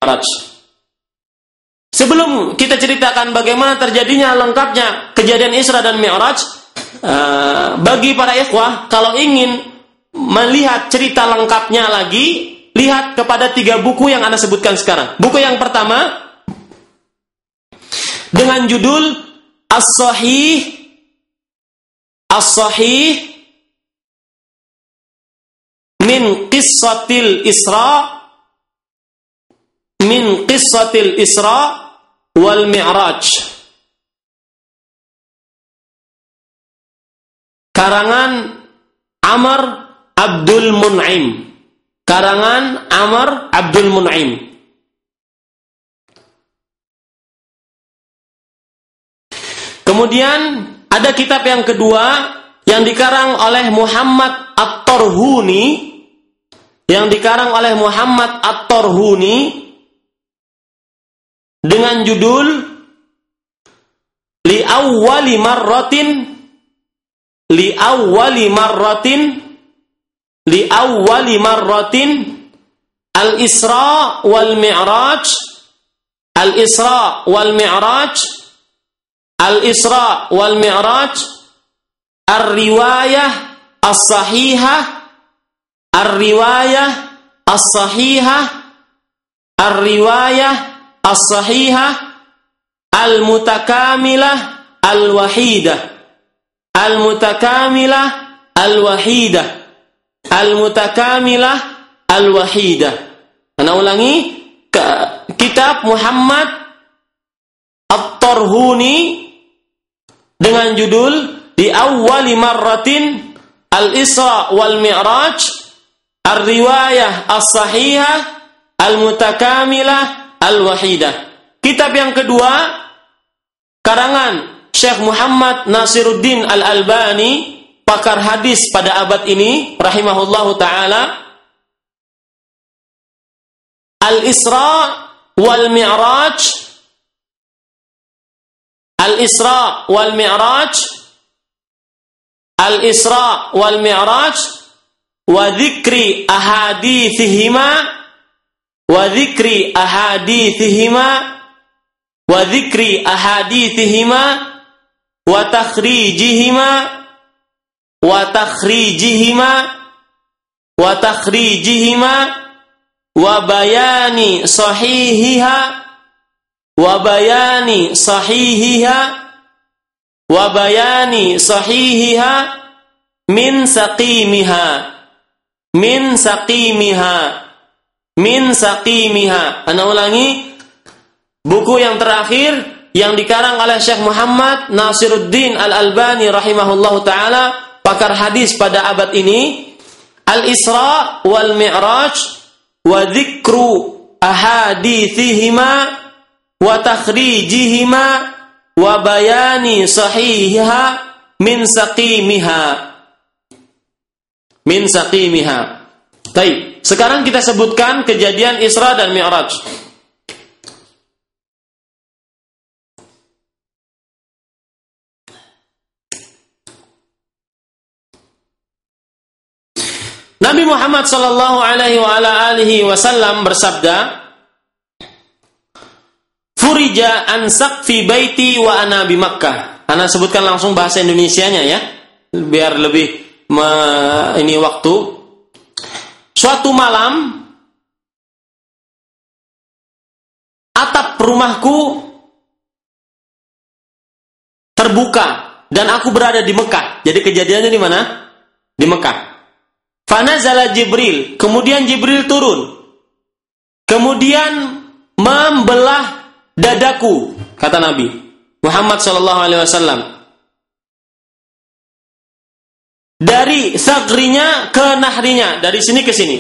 Mi'raj. Sebelum kita ceritakan bagaimana terjadinya lengkapnya kejadian Isra dan Mi'raj, bagi para ikhwah, kalau ingin melihat cerita lengkapnya lagi, lihat kepada 3 buku yang Anda sebutkan sekarang. Buku yang pertama dengan judul As-Sahih min Qissatil Isra wal Mi'raj, karangan Amr Abdul Mun'im. Kemudian ada kitab yang kedua yang dikarang oleh Muhammad At-Tarhuni, dengan judul Li awwali marratin Al-Isra wal Mi'raj Ar-riwayah as-sahihah al-mutakamilah al-wahidah. Ana ulangi, kitab Muhammad At-Tarhuni dengan judul Di awwali marratin Al-Isra wal Mi'raj Ar-riwayah as-sahihah al-mutakamilah al-wahidah. Kitab yang kedua karangan Syekh Muhammad Nasiruddin Al-Albani, pakar hadis pada abad ini rahimahullahu taala, Al-Isra wal Mi'raj wa dzikri ahaditsihima wa takhrijihima wa bayani sahihiha min saqimiha. Ana ulangi, buku yang terakhir yang dikarang oleh Syekh Muhammad Nasiruddin Al-Albani rahimahullahu taala, pakar hadis pada abad ini, Al-Isra wal Mi'raj wa dzikru ahaditsihima wa takhrijihima wa bayani sahihiha min saqimiha. Baik, sekarang kita sebutkan kejadian Isra dan Mi'raj. Nabi Muhammad sallallahu alaihi wasallam bersabda, "Furija an saqfi baiti wa ana bi Makkah." Ana sebutkan langsung bahasa Indonesianya ya, biar lebih ini waktu. Suatu malam atap rumahku terbuka dan aku berada di Mekah. Jadi kejadiannya di mana? Di Mekah. Fanazala Jibril, kemudian Jibril turun, kemudian membelah dadaku, kata Nabi Muhammad SAW, dari sagrinya ke nahrinya, dari sini ke sini,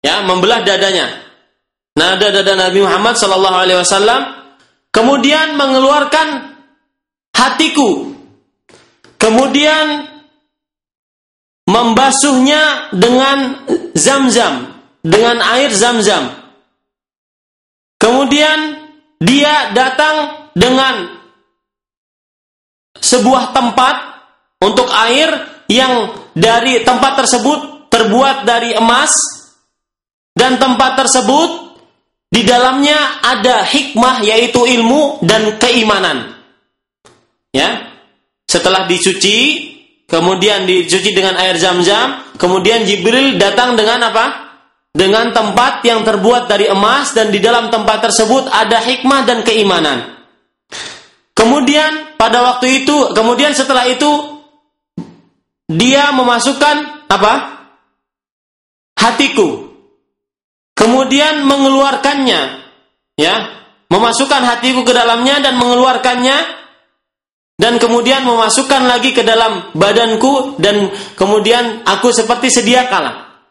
ya, membelah dadanya, nada dada Nabi Muhammad SAW, kemudian mengeluarkan hatiku, kemudian membasuhnya dengan Zamzam, dengan air Zamzam. Kemudian dia datang dengan sebuah tempat untuk air yang dari tempat tersebut terbuat dari emas, dan tempat tersebut di dalamnya ada hikmah, yaitu ilmu dan keimanan. Ya, setelah dicuci, kemudian dicuci dengan air Zam-Zam, kemudian Jibril datang dengan apa? Dengan tempat yang terbuat dari emas, dan di dalam tempat tersebut ada hikmah dan keimanan. Kemudian pada waktu itu, kemudian setelah itu dia memasukkan apa? Hatiku. Kemudian mengeluarkannya, ya, memasukkan hatiku ke dalamnya dan mengeluarkannya, dan kemudian memasukkan lagi ke dalam badanku, dan kemudian aku seperti sedia kala.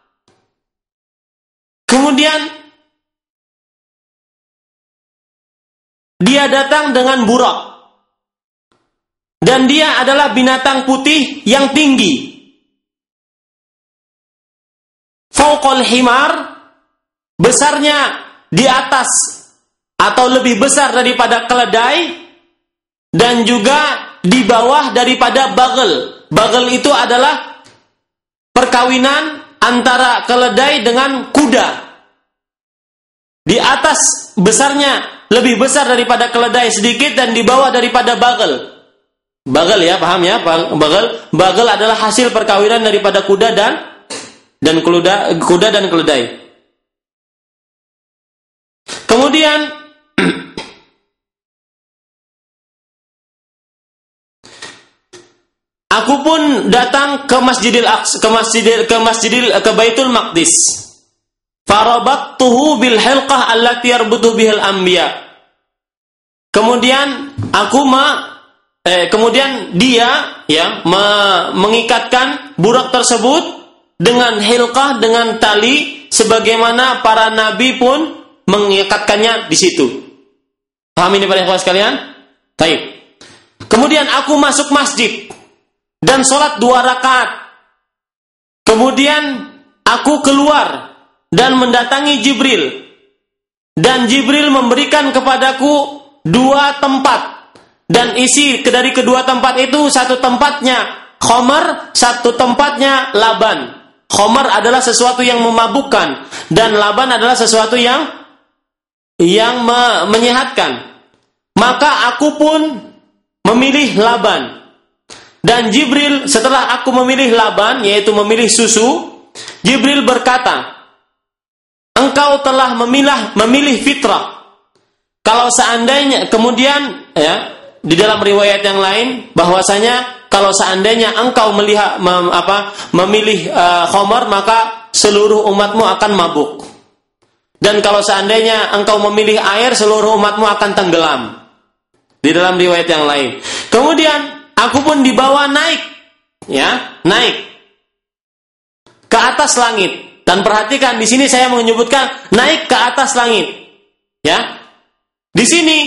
Kemudian dia datang dengan burak, dan dia adalah binatang putih yang tinggi. Fauqal himar, besarnya di atas atau lebih besar daripada keledai, dan juga di bawah daripada bagel. Bagel itu adalah perkawinan antara keledai dengan kuda. Di atas besarnya lebih besar daripada keledai sedikit, dan di bawah daripada bagel. Bagel, ya, paham ya? Bagel. Bagel adalah hasil perkawinan daripada kuda dan keledai. Kemudian aku pun datang ke Baitul Maqdis. Farabattuhu bil hilqah allati yarbutu bihal anbiya. Kemudian kemudian dia, ya, mengikatkan burak tersebut dengan hilqah, dengan tali, sebagaimana para nabi pun mengikatkannya di situ. Paham ini para ikhwan sekalian? Baik. Kemudian aku masuk masjid dan sholat 2 rakaat. Kemudian aku keluar dan mendatangi Jibril, dan Jibril memberikan kepadaku 2 tempat, dan isi dari kedua tempat itu, satu tempatnya khamar, satu tempatnya laban. Khamar adalah sesuatu yang memabukkan, dan laban adalah sesuatu yang menyehatkan. Maka aku pun memilih laban. Dan Jibril, setelah aku memilih laban, yaitu memilih susu, Jibril berkata, engkau telah memilih fitrah. Kalau seandainya, kemudian, ya, di dalam riwayat yang lain bahwasanya kalau seandainya engkau memilih khamar, maka seluruh umatmu akan mabuk. Dan kalau seandainya engkau memilih air, seluruh umatmu akan tenggelam. Di dalam riwayat yang lain. Kemudian aku pun dibawa naik, ya, naik ke atas langit. Dan perhatikan, di sini saya menyebutkan naik ke atas langit. Ya, di sini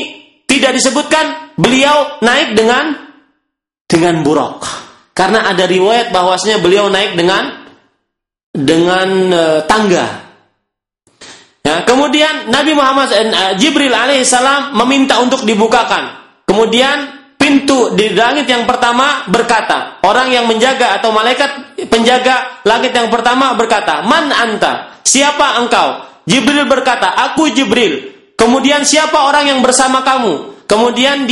tidak disebutkan beliau naik dengan burak, karena ada riwayat bahwasanya beliau naik dengan tangga. Ya, kemudian Nabi Muhammad Jibril alaihissalam meminta untuk dibukakan. Kemudian pintu di langit yang pertama berkata, orang yang menjaga atau malaikat penjaga langit yang pertama berkata, "Man anta?" Siapa engkau? Jibril berkata, "Aku Jibril." Kemudian siapa orang yang bersama kamu? Kemudian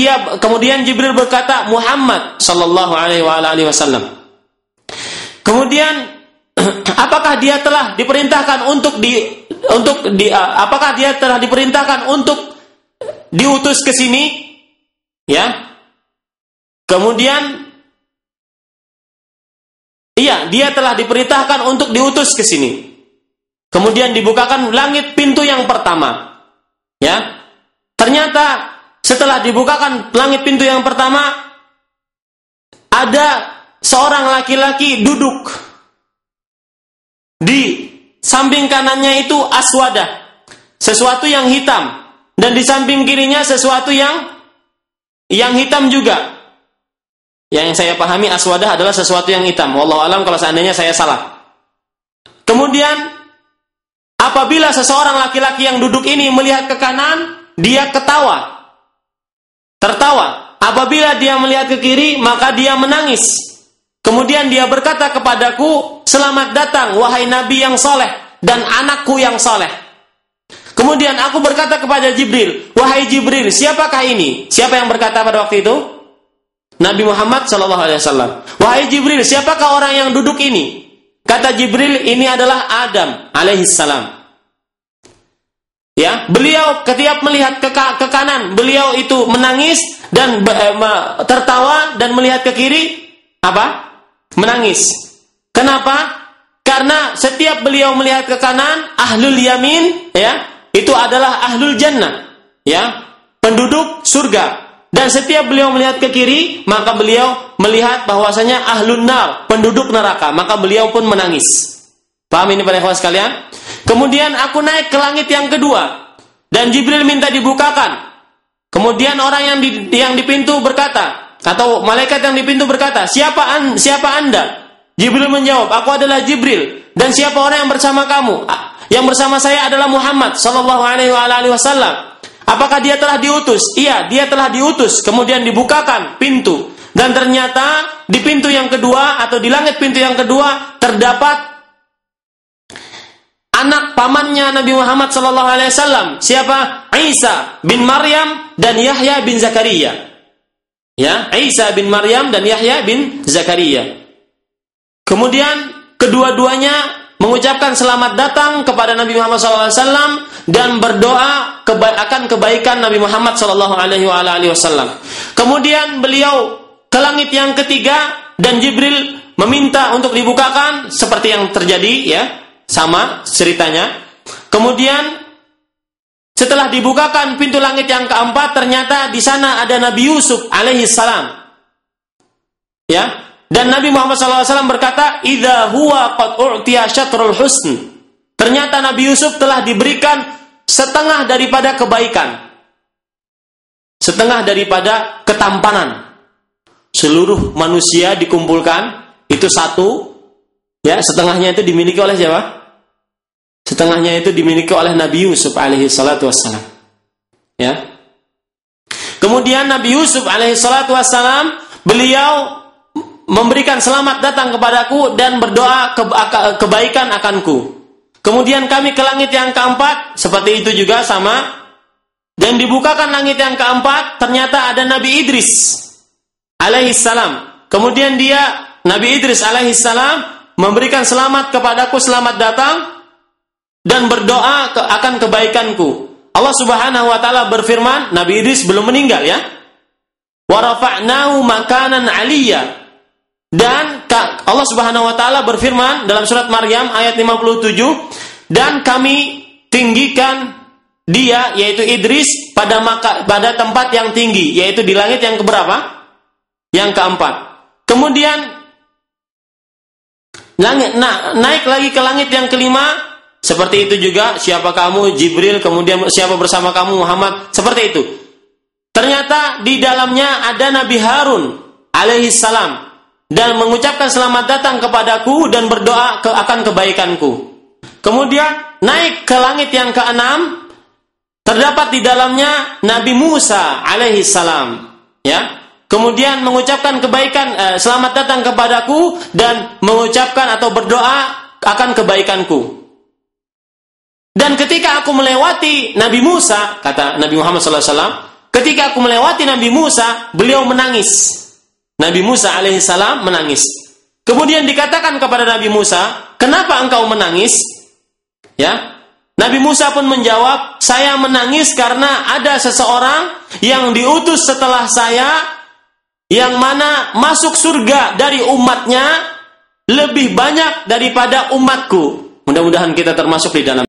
Jibril berkata, "Muhammad sallallahu alaihi wasallam." Kemudian apakah dia telah diperintahkan apakah dia telah diperintahkan untuk diutus ke sini? Ya. Kemudian iya, dia telah diperintahkan untuk diutus ke sini. Kemudian dibukakan langit pintu yang pertama. Ya. Ternyata setelah dibukakan langit pintu yang pertama, ada seorang laki-laki duduk. Di samping kanannya itu aswadah, sesuatu yang hitam, dan di samping kirinya sesuatu yang hitam juga. Yang saya pahami aswadah adalah sesuatu yang hitam. Wallahu alam kalau seandainya saya salah. Kemudian apabila seseorang laki-laki yang duduk ini melihat ke kanan, dia tertawa. Apabila dia melihat ke kiri, maka dia menangis. Kemudian dia berkata kepadaku, "Selamat datang wahai Nabi yang soleh dan anakku yang soleh." Kemudian aku berkata kepada Jibril, wahai Jibril, siapakah ini? Siapa yang berkata pada waktu itu? Nabi Muhammad SAW. Wahai Jibril, siapakah orang yang duduk ini? Kata Jibril, ini adalah Adam alaihissalam. Ya, beliau ketika melihat ke kanan, beliau itu menangis dan tertawa, dan melihat ke kiri, apa? Menangis. Kenapa? Karena setiap beliau melihat ke kanan, ahlul yamin, ya, itu adalah ahlul jannah, ya, penduduk surga. Dan setiap beliau melihat ke kiri, maka beliau melihat bahwasanya ahlun nar, penduduk neraka, maka beliau pun menangis. Paham ini para ikhwan sekalian? Kemudian aku naik ke langit yang kedua, dan Jibril minta dibukakan. Kemudian orang yang di pintu berkata, atau malaikat yang di pintu berkata, siapa Anda? Jibril menjawab, aku adalah Jibril. Dan siapa orang yang bersama kamu? Yang bersama saya adalah Muhammad sallallahu alaihi wasallam. Apakah dia telah diutus? Iya, dia telah diutus. Kemudian dibukakan pintu. Dan ternyata di pintu yang kedua, atau di langit pintu yang kedua, terdapat anak pamannya Nabi Muhammad SAW. Siapa? Isa bin Maryam dan Yahya bin Zakaria. Ya, Isa bin Maryam dan Yahya bin Zakaria. Kemudian kedua-duanya mengucapkan selamat datang kepada Nabi Muhammad SAW dan berdoa akan kebaikan Nabi Muhammad SAW. Kemudian beliau ke langit yang ketiga dan Jibril meminta untuk dibukakan seperti yang terjadi, ya, sama ceritanya. Kemudian setelah dibukakan pintu langit yang keempat, ternyata di sana ada Nabi Yusuf alaihissalam. Ya. Dan Nabi Muhammad SAW berkata, "Idza huwa qad u'tiya syatrul husn." Ternyata Nabi Yusuf telah diberikan setengah daripada kebaikan. Setengah daripada ketampanan. Seluruh manusia dikumpulkan, itu satu, ya, setengahnya itu dimiliki oleh siapa? Setengahnya itu dimiliki oleh Nabi Yusuf alaihi salatu wassalam. Ya. Kemudian Nabi Yusuf alaihi salatu wassalam, beliau memberikan selamat datang kepadaku dan berdoa kebaikan akanku. Kemudian kami ke langit yang keempat, seperti itu juga sama. Dan dibukakan langit yang keempat, ternyata ada Nabi Idris alaihissalam. Kemudian Nabi Idris alaihissalam memberikan selamat kepadaku, selamat datang, dan berdoa akan kebaikanku. Allah Subhanahu wa taala berfirman, Nabi Idris belum meninggal, ya. Wa rafa'nahu makanan 'aliyya. Dan Allah Subhanahu wa taala berfirman dalam surat Maryam ayat 57, dan kami tinggikan dia, yaitu Idris, pada tempat yang tinggi, yaitu di langit yang keberapa? Yang keempat. Kemudian naik lagi ke langit yang kelima, seperti itu juga, siapa kamu? Jibril. Kemudian siapa bersama kamu? Muhammad. Seperti itu. Ternyata di dalamnya ada Nabi Harun alaihissalam dan mengucapkan selamat datang kepadaku dan berdoa akan kebaikanku. Kemudian naik ke langit yang keenam, terdapat di dalamnya Nabi Musa alaihissalam, ya. Kemudian mengucapkan kebaikan, selamat datang kepadaku dan mengucapkan atau berdoa akan kebaikanku. Dan ketika aku melewati Nabi Musa, kata Nabi Muhammad SAW, ketika aku melewati Nabi Musa, beliau menangis. Nabi Musa alaihissalam menangis. Kemudian dikatakan kepada Nabi Musa, kenapa engkau menangis? Ya, Nabi Musa pun menjawab, saya menangis karena ada seseorang yang diutus setelah saya, yang mana masuk surga dari umatnya lebih banyak daripada umatku. Mudah-mudahan kita termasuk di dalam